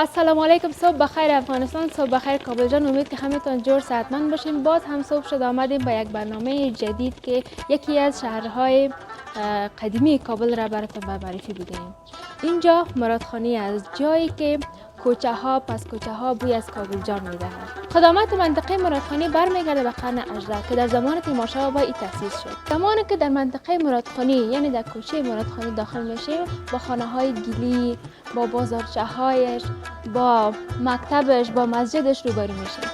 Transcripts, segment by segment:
السلام علیکم. صبح بخیر افغانستان، صبح بخیر کابل جان. امید که همتون جور صحتمند باشین. باز هم صبح شد آمدیم با یک برنامه جدید که یکی از شهرهای قدیمی کابل را براتون معرفی بودیم. اینجا مرادخانی از جایی که کوچه ها پس کوچه ها بوی از کابل جان میدهد. خدمات منطقه مرادخانی برمیگرده به قرن 18 که در زمان تیمورشاه بایی تأسیس شد. زمانی که در منطقه مرادخانی یعنی در کوچه مرادخانی داخل میشیم، با خانه های گلی، با بازارچه هایش، با مکتبش، با مسجدش روبرو میشیم.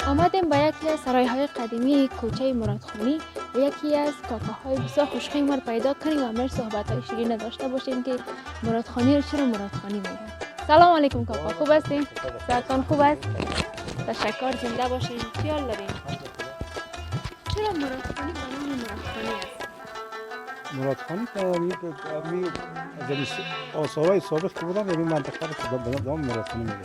آمدیم با یکی از سرایهای قدیمی کوچه مرادخانی و یکی از کاکاهای بسیار خوشخیم رو پیدا کنیم و امروز صحبت‌های شیرین داشته باشیم که مرادخانی رو چرا مرادخانی میگن. سلام علیکم کاکا، خوب هستین؟ صحتتون خوب است؟ تشکر، زنده باشین. چی حال دارین؟ چرا مرادخانی به نام مرادخانی است؟ مرادخانی که از آثارهای سابق که بودن این منطقه رو به نام مرادخانی میگه.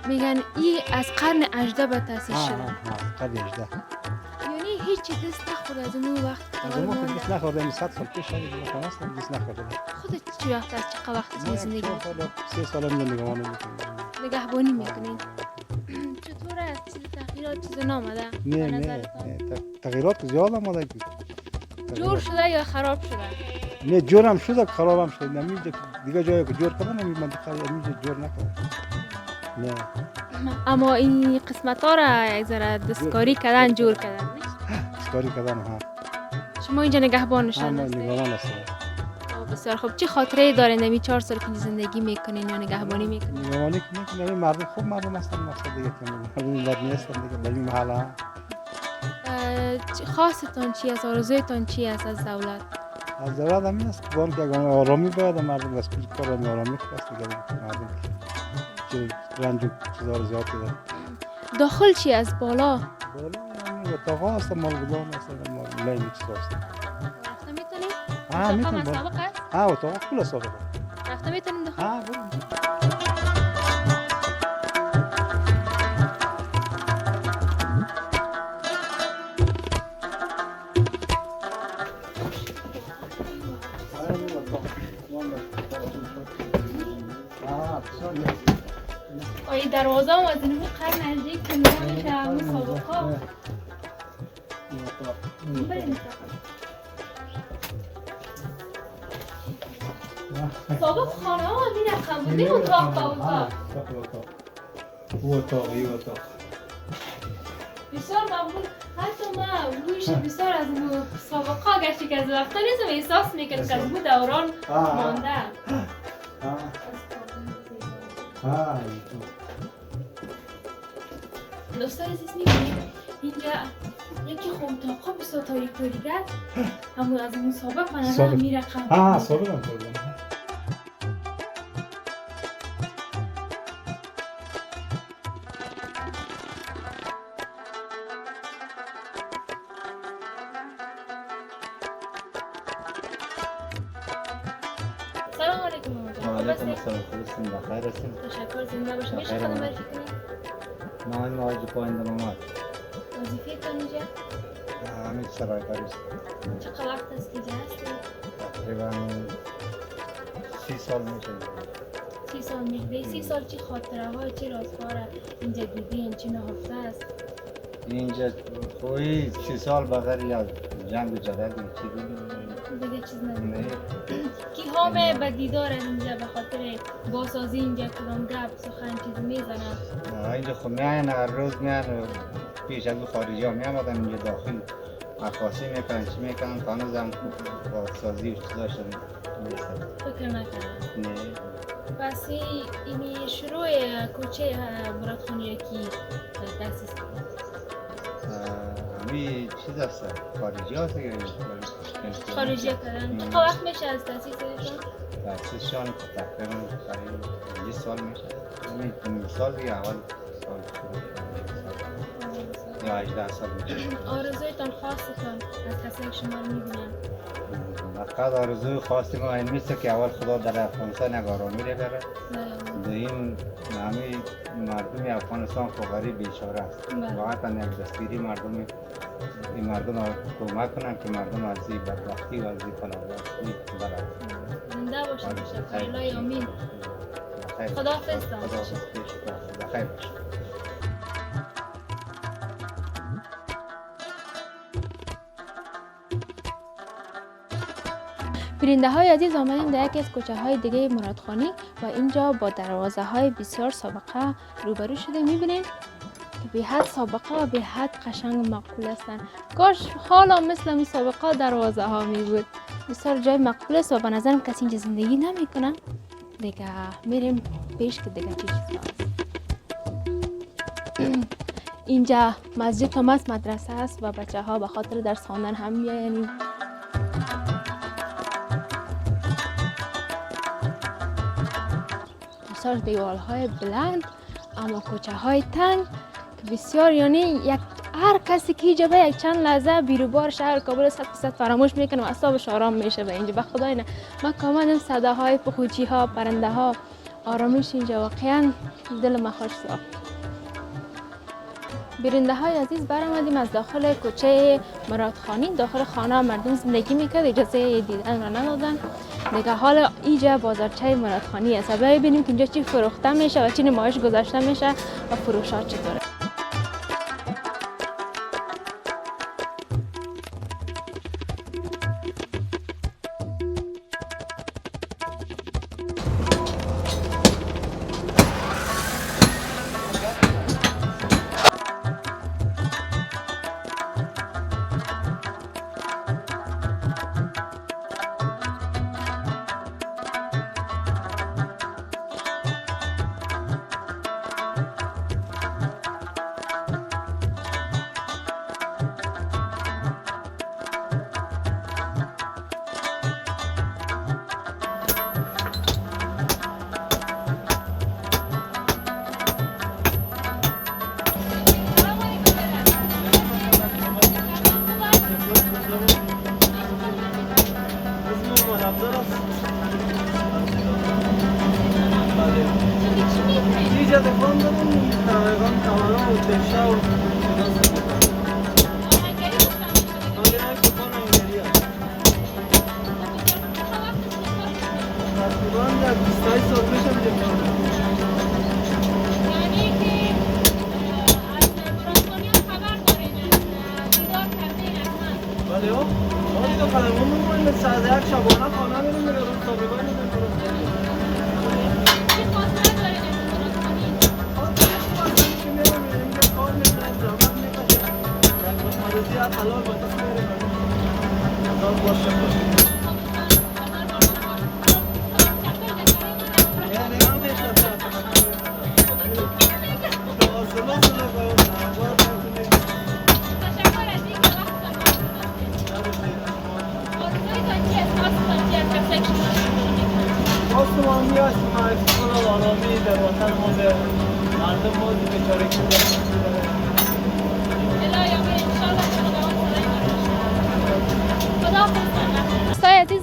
میگن این از قرن 18 به تأسیس شده. قرن 18. یعنی هیچ چیز دست نخورد از اون وقت. از اون وقت دست نخورده، این 100 سال پیش شده هستم دست نخورده. خودت چی وقت از چه وقت زندگی می‌کنید؟ 3 سال نگهبانی می‌کنم. نگهبانی می‌کنید. چطوره از چیز تغییرات چیز نامده؟ نه تغییرات زیاد آمده. جور شده یا خراب شده؟ نه جور هم شده خراب هم شده. نمی‌شه دیگه جایی که جور کردن این منطقه نمی‌شه جور نکنه. نه. اما این قسمت ها را یک ذره دستکاری کردن جور کردن. دستکاری کردن ها. شما اینجا نگهبانشان هستید؟ نگهبان هستم. بسیار خوب. چه خاطره دارین نمی 4 سال که زندگی میکنین یا نگهبانی میکنین؟ نگهبانی میکنین مردم خوب مردم هستن مثلا دیگه که مردم بد نیستن دیگه در این محله ها. خواستتون چی است؟ آرزویتون چی است از دولت؟ از دولت همین است که بان که آرامی باید مردم از کل کار آرامی خواست دیگه مردم چه رنج و چیزا زیاد داره. داخل چی است؟ بالا یعنی اتاقا هست مالگودان هست مالای چیزا هست. رفته میتونیم؟ ها میتونیم. سابق است؟ ها اتاقا کل سابقه. رفته میتونیم داخل؟ ها بریم. این دروازه هم از اینو قرن نزدیک که میشه همون سابقا. بریم سابق خانه ها این رقم بود. این اتاق با اتاق او اتاق بسیار مقبول. حتی ما رویش بسیار از سابقا گشتی که از وقتا نیستم احساس میکنم که از بود دوران مانده. دوستان عزیز می‌بینید اینجا یکی خوب اتاق‌ها بسیار تاریک است. همون از اون سابق من نظر میرقم. سابق هم کردم. سلام علیکم مامان. وعلیکم السلام. خوبستین؟ بخیر هستین؟ تشکر. زنده باشید. میشه خودم معرفی کنید؟ نام مهاجر پاینده محمد. وظیفه‌تون اینجا؟ همین سرای کاریست. چقدر وقت است که اینجا هستید؟ تقریبا 30 سال میشه. 30 سال میشه. 30 سال چی خاطره ها چی رازها اینجا دیدین؟ چی نهفته است؟ اینجا خوی 30 سال بغیر از جنگ و جدل چی دیگه چیز نداره. نه. کی همه به دیدار اینجا به خاطر بازسازی اینجا کدام گپ سخن چیز میزنن؟ اینجا خب میاین هر روز میان پیش از خارجی ها میامدن اینجا داخل عکاسی میکنن چی میکنن تا هنوزم بازسازی و چیزا شده نیستن. فکر نکردم. نه. پس این شروع کوچه مرادخانی کی تأسیس کرد؟ همین چیز هست خارجی هست که خارجی کردن. چقدر وقت میشه از تأسیسشون؟ تأسیسشان تقریبا 1 سال میشه. همین سال دیگه اول سال یا 18 سال میشه. آرزویتان خاصتان از کسی که شما رو میبینن؟ فقط آرزوی خاصی ما این میست که اول خدا در افغانستان یک آرامی را بیاره. دویم همه مردم افغانستان فقری بیچاره است. واقعا یک دستگیری مردم این مردم را کمک کنن که مردم از این بدبختی و از این فلاحی برن. زنده باشید تشکر الهی آمین. خداحافظ. بخیر باشید. بیننده های عزیز، آمدیم در یکی از کوچه های دیگه مرادخانی و اینجا با دروازه های بسیار سابقه روبرو شده. میبینین که به حد سابقه و به حد قشنگ و مقبول هستند. کاش حالا مثل این سابقه دروازه ها می بود. بسیار جای مقبول است و به نظرم کسی اینجا زندگی نمیکنه. دیگه میریم پیش که دیگه چی چیز هست. اینجا مسجد هم است، مدرسه است و بچه ها به خاطر درس خواندن هم میایین. بسیار دیوال های بلند اما کوچه های تنگ که بسیار، یعنی یک هر کسی که اینجا به یک چند لحظه بیروبار شهر کابل 100% فراموش میکنه و اعصابش آرام میشه. به اینجا به خدای نه، من کاملا صداهای پخوچی ها، پرنده ها، آرامش اینجا واقعا دل ما خوش ساخت. بیننده های عزیز، برآمدیم از داخل کوچه مرادخانی. داخل خانه مردم زندگی میکرد، اجازه دیدن را ندادن. دیگه حالا اینجا بازارچه مرادخانی است. ببینیم که اینجا چی فروخته میشه و چی نمایش گذاشته میشه و فروشات چطوره.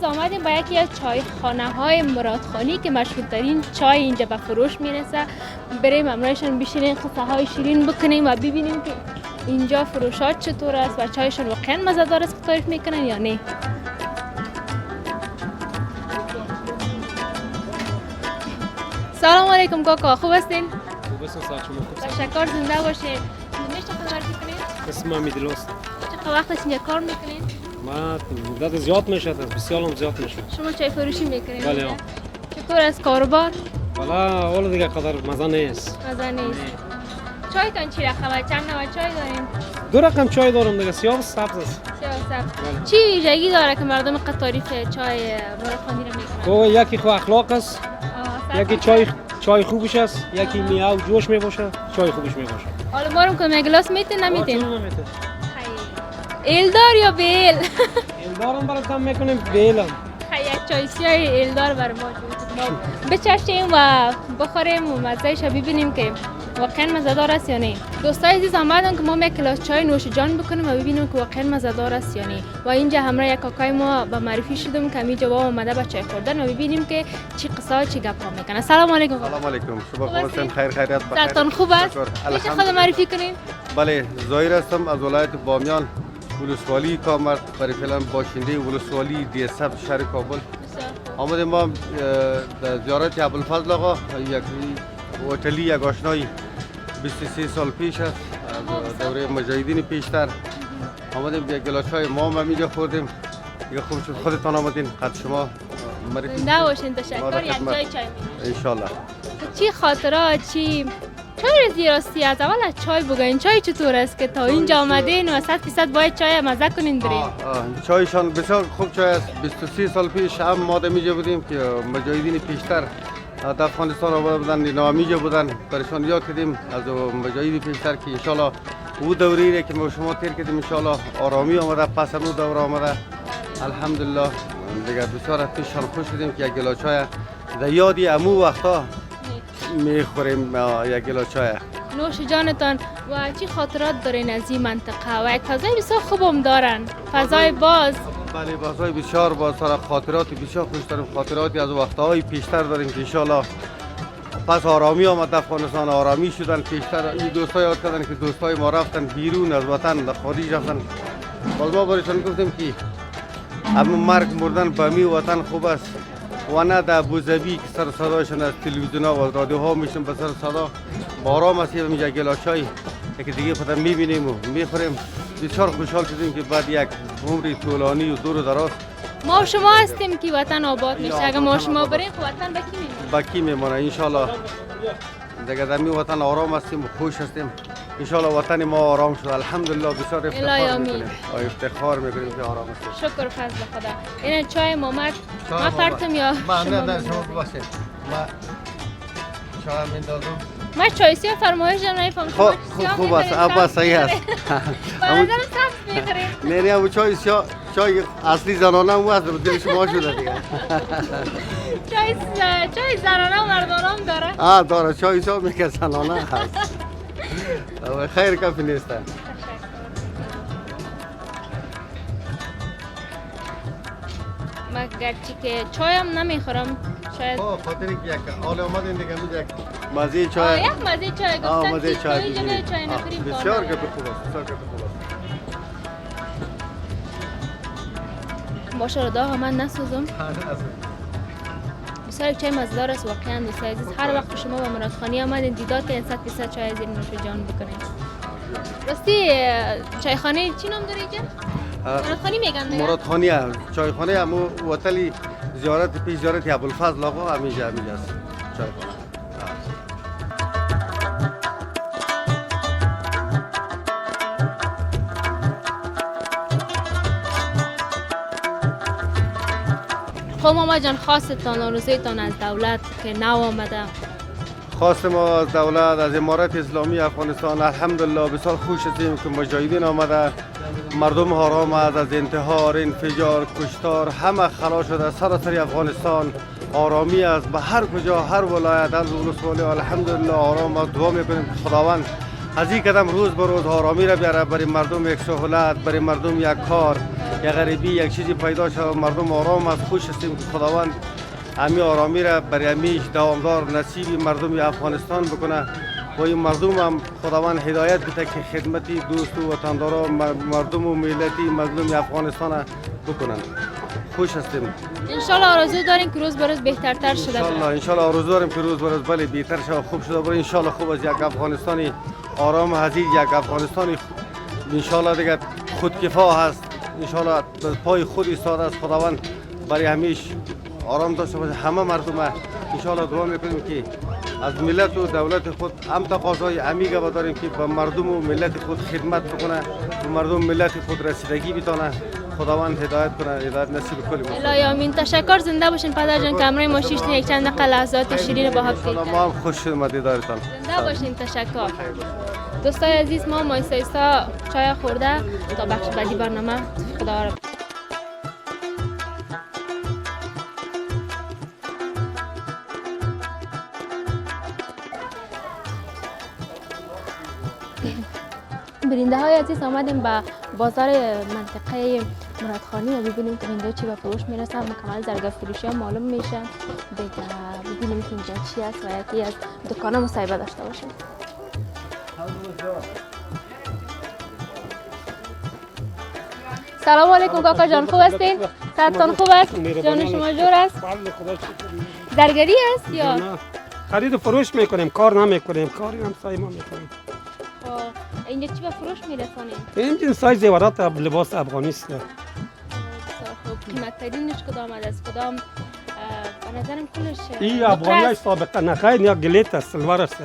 آمدیم با یکی از چایخانه های مرادخانی که مشهورترین چای اینجا به فروش میرسه. بریم امرایشان بشینیم، قصه های شیرین بکنیم و ببینیم که اینجا فروشات چطور است و چایشان واقعا مزه‌دار است که تعریف میکنن یا نه. سلام علیکم کاکا، خوب هستین؟ خوب هستم، شما خوب هستین؟ تشکر، زنده باشین. میشه خبر میکنین؟ اسمم امیدلاست. چه وقت اینجا کار میکنین؟ ما مدت زیاد میشه، بسیار هم زیاد میشه. شما چای فروشی میکنین؟ بله. چطور است کاروبار؟ والا حالا دیگه قدر مزه نیست. مزه نیست. چایتان چی رقمه؟ چند نوع چای داریم؟ دو رقم چای دارم دیگه، سیاه و سبز است. سیاه و سبز. بله. چی ویژگی داره که مردم قد تعریف چای مرادخانی رو میکنن؟ یکی خو اخلاق است، یکی چای خوبش است، یکی میوه و جوش میباشه، چای خوبش میباشه. حالا ما رو که گلاس میتین نمیتین؟ نمیتین. ایلدار یا بیل؟ ایلدارم برای کم میکنیم، بیلم. یک چای سیاه ایلدار برای ما بچشیم و بخوریم و مزهش ببینیم که واقعا مزه‌دار است یا نه؟ دوستای عزیز آمدن که ما یک کلاس چای نوش جان بکنیم و ببینیم که واقعا مزه‌دار است یا نه. و اینجا همراه یک کاکای ما به معرفی شدیم که همین جواب آمده به چای خوردن و ببینیم که چی قصه چی گپا میکنه. سلام علیکم. سلام علیکم. شما خوب هستین؟ خیر خیریت بخیر. سرتان خوب است؟ میشه خود معرفی کنین؟ بله، ظاهر هستم از ولایت بامیان، ولسوالی کامرد، برای فعلا باشنده ولسوالی دیسب شهر کابل. آمدیم ما در زیارت ابوالفضل آقا، یک هتلی یک آشنایی 23 سال پیش است از دوره مجاهدین پیشتر. آمدیم یک گلاس چای ما هم اینجا خوردیم. دیگه خوب شد خودتان آمدین، قد شما معرفی زنده باشین. تشکر. یک جای چای می‌نوشیم ان شاء الله. چی خاطرات چی چای راستی از اول از چای بگین. چای چطور است که تا اینجا آمدین و 100% باید چای مزه کنین برین؟ چایشان بسیار خوب چای است. 23 سال پیش هم ما در اینجا بودیم که مجاهدین پیشتر در افغانستان آمده بودن، اینا هم اینجا بودن. برشان یاد کردیم از مجاهدین پیشتر که ان شاء الله او دوری که ما شما تیر کردیم ان شاء الله آرامی آمده، پس از اون دوره آمده الحمدلله. دیگه بسیار از پیششان خوش شدیم که یک گلاس چای در یادی امو وقتا میخوریم. یک گلاس چای نوش جانتان. و چی خاطرات دارین از این منطقه و یک فضای بسیار خوبم دارن، فضای باز؟ بله، فضای بسیار باز، خاطرات بسیار خوش داریم. خاطراتی از وقتهای پیشتر داریم که ان شاء الله پس آرامی آمد افغانستان، آرامی شدن. پیشتر این دوستای یاد کردن که دوستای ما رفتن بیرون از وطن، در خارج رفتن. باز ما برایشان گفتیم که اما مرگ مردن به می وطن خوب است و نه در ابوظبی که سر صدایشان از تلویزیون ها و رادیوها میشن به سر صدا. با آرام است اینجا گلاس چای که دیگه پس میبینیم و میخوریم. بسیار خوشحال شدیم که بعد یک عمری طولانی و دور و دراز ما و شما هستیم که وطن آباد میشه. اگه ما و شما بریم خب وطن به کی میمونه؟ به کی میمونه ان شاء الله. دیگه در می وطن آرام هستیم و خوش هستیم. ان شاء الله وطن ما آرام شد الحمدلله. بسیار افتخار میکنیم. افتخار میکنیم که آرام هستیم. شکر فضل خدا. این چای مامک ما فرتم یا نه شما ببخشید. ما چای میندازم. ما چای سیاه فرمایش نمیفهم. خوب است. ابا صحیح است. نظرم سبز میخوریم. نه همون چای اصلی زنانه هم هست. دل شما شده دیگه. چای زنانه و مردانه هم داره؟ داره. چای میگه زنانه هست. خیر کافی نیست. من گرچه که چایم نمیخورم شاید. خاطر که یک حال اومدین دیگه میگه مزه چای. یک مزه چای گفتن مزه که چای اینجا به چای نخوریم. بسیار که خوب است. بسیار که خوب است. باشه رو داغ من نسوزم. بسیار چای مزدار است واقعا دوستای عزیز. هر وقت شما به مرادخانی آمدین دیدار که 100% چای از این نوش جان بکنید. راستی چایخانه چی نام داره اینجا؟ مرادخانی میگن دیگه. مرادخانی چایخانه همو هتل زیارت پیش زیارت ابوالفضل آقا همینجا است چایخانه. خب ماما جان خواستتان آرزویتان از دولت که نو آمده؟ خواست ما از دولت از امارت اسلامی افغانستان الحمدلله بسیار خوش هستیم که مجاهدین آمده. مردم آرام است از انتحار، انفجار، کشتار همه خلاص شده. سراسر افغانستان آرامی است. به هر کجا هر ولایت از ولسوالی الحمدلله آرام است. دعا میکنیم که خداوند از این قدم روز به روز آرامی را بیاره برای مردم. یک سهولت برای مردم، یک کار، یک غریبی، یک چیزی پیدا شد. مردم آرام است. خوش هستیم که خداوند امی آرامی را برای همیشه دوامدار نصیب مردم افغانستان بکنه و این مردم هم خداوند هدایت بده که خدمتی دوست و وطندارا مردم و ملتی مظلوم افغانستان بکنن. خوش هستیم. ان شاء الله آرزو داریم که روز به روز بهترتر شده. ان شاء الله آرزو داریم که روز به روز بله بهتر شه، خوب شده بره. ان شاء الله خوب از یک افغانستانی آرام عزیز، یک افغانستانی ان شاء الله دیگه خودکفا هست. ان شاء الله پای خود ایستاده است. خداوند برای همیشه آرام داشته باشه همه مردم. ان شاء الله دعا میکنیم که از ملت و دولت خود هم تقاضای عمیقه داریم که به مردم و ملت خود خدمت بکنه و مردم ملت خود رسیدگی بتونه. خداوند هدایت کنه، هدایت نصیب کل ما. الهی آمین. تشکر. زنده باشین پدر جان که همراه ما شیشتین یک چند دقیقه لحظات شیرین با حق کردید. ما هم خوش شدیم دیدارتان. زنده باشین. تشکر. دوستای عزیز ما ایستا چای خورده تا بخش بعدی برنامه خدا را برنده های عزیز آمدیم به بازار منطقه مرادخانی و ببینیم که اینجا چی به فروش میرسن. مکمل ظرف فروشی ها معلوم میشن. دیگه ببینیم که اینجا چی است و یکی از دکان ها مصاحبه داشته باشیم. سلام علیکم کاکا جان، خوب هستین؟ صحتتان خوب است؟ جان شما جور است؟ درگری است یا؟ نه خرید و فروش میکنیم، کار نمیکنیم، کاری هم سای ما میکنیم. اینجا چی به فروش میرسانیم؟ این جنسای زیورات لباس افغانی است. خب قیمت ترینش کدام است؟ کدام به نظرم کلش این افغانی های سابقه نخیر یا گلیت است، سلوار است.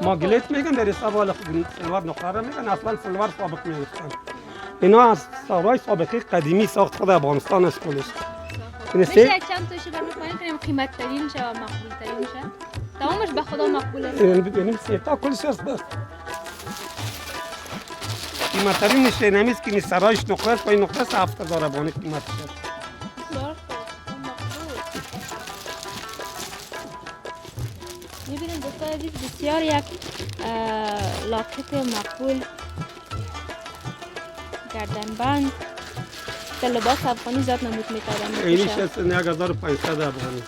ما گلیت میگن در حساب حال سلوار نقره میگن، اصلا سلوار سابق میگن. اینا از سلوارهای سابقه قدیمی ساخت خود افغانستان است کلش. میشه چند تاشو برمی کنیم قیمت ترین شه و مقبول ترین شه؟ تمامش به خدا مقبول است. ببینیم سیتا کلش است بس. قیمت ترین نشه نمیست که سرایش نقره است و این نقره است 7000 افغانی قیمت است. بسیار خوب، میبینیم دوستان عزیز بسیار یک لاکت مقبول گردنبند در لباس افغانی زیاد نمود میکردن. اینیش است 1500 افغانی.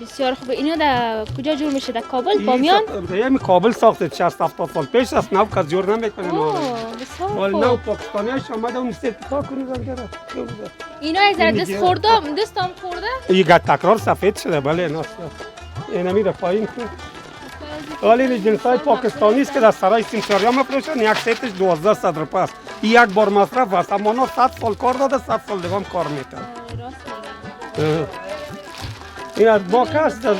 بسیار خوبه. اینو در کجا جور میشه؟ در کابل، بامیان؟ در کابل ساخته 60 70 سال پیش است، نو کس جور نمیکنه. بسیار ولی خوب. نو پاکستانی هاش آمده اون سرتیفا کنه زنگره. اینا از دست خورده، دستم خورده؟ این تکرار سفید شده بله اینا. اینا میره پایین کن. ولی این جنسای پاکستانی است که در سرای سیمساریا میفروشن، یک سیتش 1200 روپیه است. این یک بار مصرف است، اما اونا 100 سال کار داده، 100 سال دیگه هم کار میکنه. راست میگن. این از ما کس در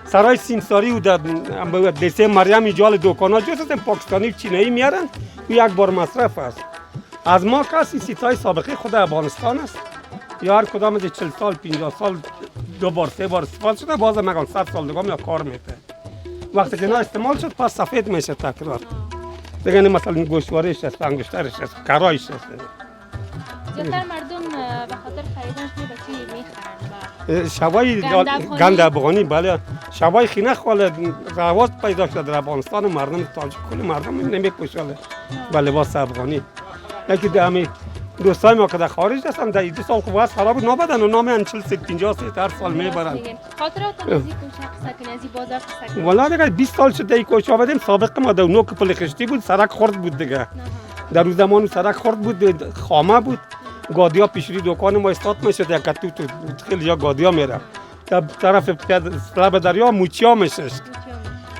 سرای سیمساری و در دسته مریم ایجال دکانا جز از پاکستانی و چینایی میارن و یک بار مصرف است. از ما کسی سیتای سابقه خود افغانستان است. یا هر کدام از 40 سال 50 سال 2 بار 3 بار استفاده شده، باز میگن 100 سال دیگه هم کار میکنه. وقتی که نه استعمال شد پس سفید میشه تکرار. دیگه مثلا گوشوارش است، انگشترش است، کرایش است. زیادتر مردم به خاطر خریدنش به چی میخرن؟ شبای گند افغانی بله، شبای خینه خاله رواج پیدا شده در افغانستان. مردم تاجیک کل مردم نمیپوشند به لباس افغانی. یکی دمی دوستای ما که در خارج هستن در 2 سال خوب خراب نبودن و نام 40 50 هر سال میبرن. خاطراتون از این کوچه قصه از این بازار قصه کنید. والا دیگه 20 سال شده این کوچه آمدیم. سابق ما در نوک پل خشتی بود، سرک خرد بود دیگه. در اون زمان سرک خرد بود، خامه بود. گادیا پیشری دکان ما استاد میشد، یک تو خیلی جا گادیا میره. در طرف لب دریا موچیا میشست.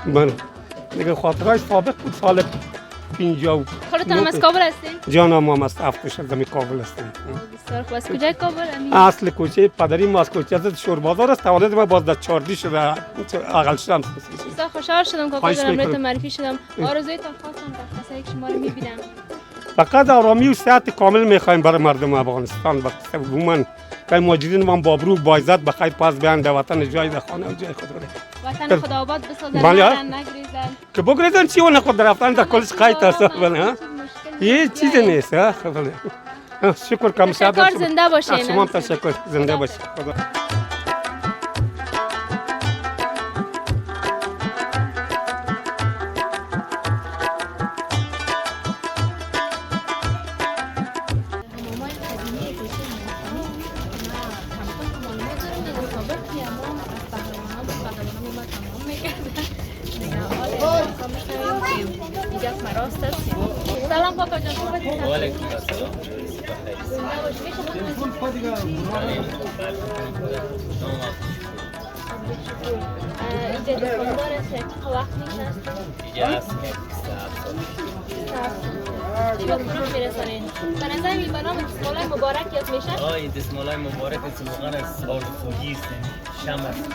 من دیگه خاطرای سابق بود سال 50. خودتون از کابل هستین؟ جانم ما از 7 سال در کابل هستیم. بسیار خوب. از کجای کابل؟ اصل کوچه پدری ما از کوچه از شور بازار است. تولد ما باز در 14 شده اقل شدم. بسیار خوشحال شدم کاکا جان، براتون معرفی شدم. آرزویتان خواستم که کسایی که شما رو میبینن فقط آرامی و صحت کامل میخوایم برای مردم افغانستان. وقتی عموما که ماجرین ما بابرو با عزت بخیر پاس بیان در وطن جای در خانه و جای خود رو وطن خدا آباد بسازن، نگریزن که بگریزن چی اون خود رفتن در کلش قایت است. یه چیز نیست. شکر کم شد. تشکر، زنده باشین. شما تشکر، زنده باشین. خدا سلام کاکا جان، خوب هستید؟ وعلیکم السلام. اینجا دکاندار است، چه وقت میشنستید؟ اینجا هست 27 چی به فروش میرسانید؟ به نظر این برنامه دستمالای مبارک یاد میشه؟ این دستمالای مبارک است، واقعا از آرزویی است، شمع است.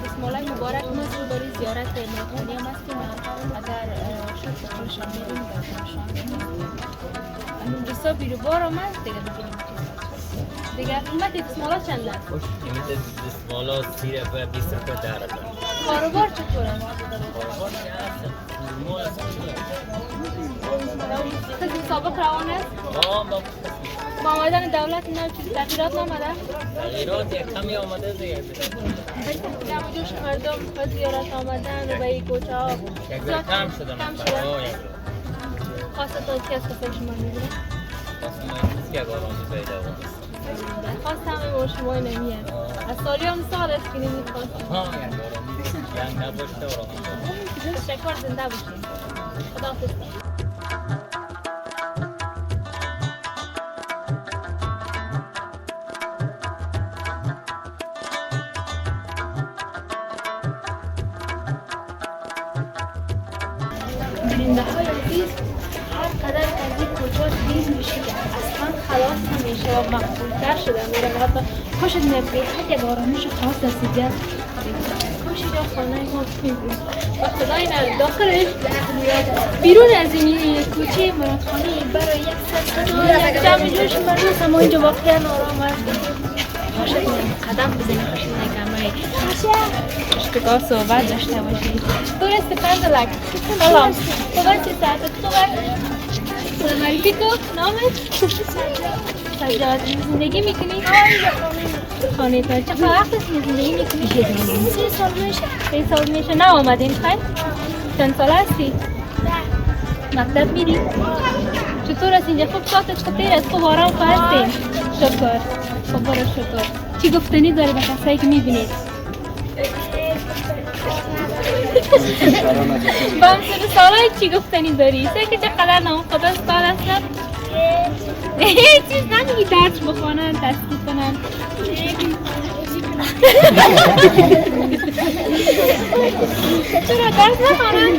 دستمالای مبارک ما برای زیارت مهمانی هم هستیم. اگر شد به خودشان میریم باشان میریم دوستا بیروبار هم هست دیگه. ببینیم دیگه قیمت دستمالا چند است؟ قیمت دستمالا 30 روپیه 20 روپیه 10 روپیه. کاروبار چطور است؟ کاروبار که هست نورمال است. خیلی سابق روان است؟ ما با آمدن دولت اینا چیزی تغییرات نامده؟ تغییرات یک کمی آمده دیگه. کم جوش مردم خود زیارت آمدن و به این کوچه ها یک ذره کم شده مثلا. خواستتون چی از قسم شما میگیره؟ خواستم این که آرامی پیدا بود. خواست همه با شما نمیه از سالیان سال است که نمیخواست ها یک آرامی یک نباشته آرامی. تشکر زنده باشید خداحافظ. بیننده های عزیز هر قدر از این کوچه دیر میشه که اصلا خلاص نمیشه و مقبولتر شده میره و حتی خوشت نبید حتی یک آرامش خاص رسیده خوش اینجا خانه ما میبود و خدای نه داخلش بیرون از این کوچه مرادخانه برای یک سر یک جمع جوش مردم اما اینجا واقعا آرام است. خوشت نبید قدم بزنی خوشت نکمه اشتگاه صحبت داشته باشید. درسته پندلک سلام صحبت چه ساعتت خوبه؟ معرفی تو نامت؟ سجاد زندگی میکنی؟ خانه تا چه وقت است زندگی میکنی؟ 3 سال میشه. 3 سال میشه نه آمدین خیلی؟ چند سال هستی؟ مکتب میری؟ چطور است اینجا؟ خوب ساعتت خطیر است؟ خوب آرام هستین؟ شکر خب برو شکر. چی گفتنی داری به کسایی که میبینید؟ با همسر سالای چی گفتنی داری؟ سه که چقدر نام خدا سال هستن؟ چیز نمیگی درس بخوانن تصدیق کنن چرا درس نخوانن؟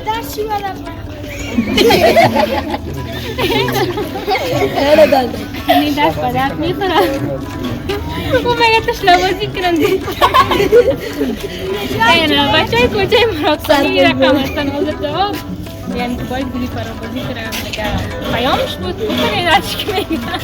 درس چی بدم این درس با درس میخورن او مگه تشنبازی کنن نه بچه های کوچه مرادخانی رقم هستن حاضر جواب یعنی که باید بودی فرابازی کنن دیگه پیامش بود بکنه درچی که میگن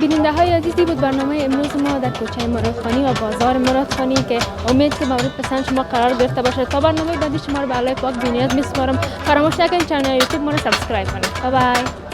بیننده های عزیزی بود برنامه امروز ما در کوچه مرادخانی و بازار مرادخانی که امید که مورد پسند شما قرار گرفته باشه. تا برنامه بعدی شما رو به الله پاک بینیت میسپارم. فراموش نکنید چنل یوتیوب ما رو سابسکرایب کنید. بای بای.